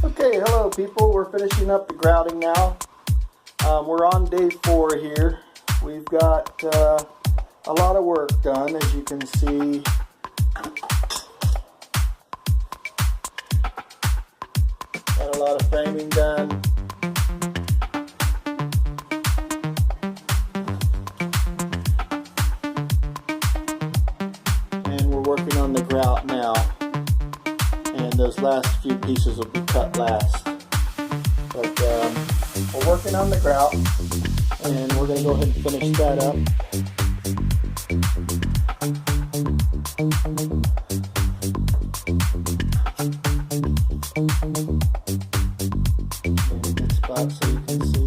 Okay, hello people. We're finishing up the grouting now. We're on day 4 here. We've got a lot of work done, as you can see. Got a lot of framing done. And we're working on the grout now. And those last few pieces will be cut last. But we're working on the grout, and we're going to go ahead and finish that up. Maybe a good spot so you can see.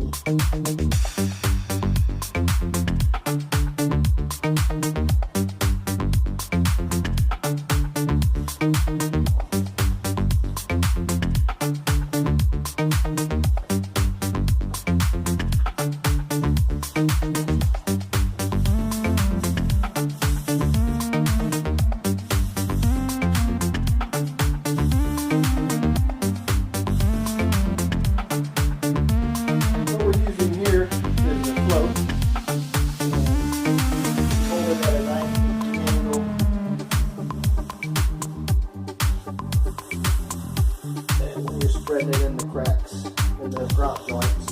Spread it in the cracks in the grout joints.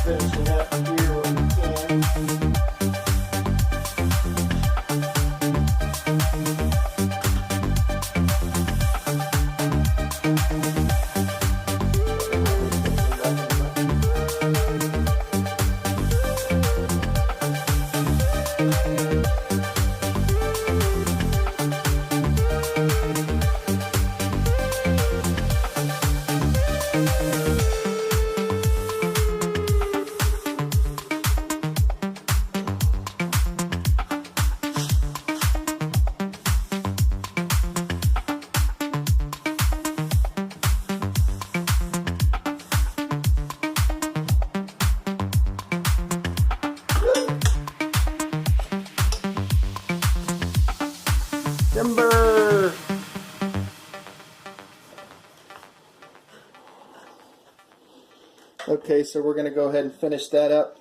Finishing up here when we can. Timber! Okay, so we're going to go ahead and finish that up,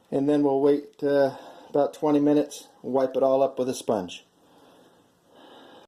and then we'll wait about 20 minutes and wipe it all up with a sponge.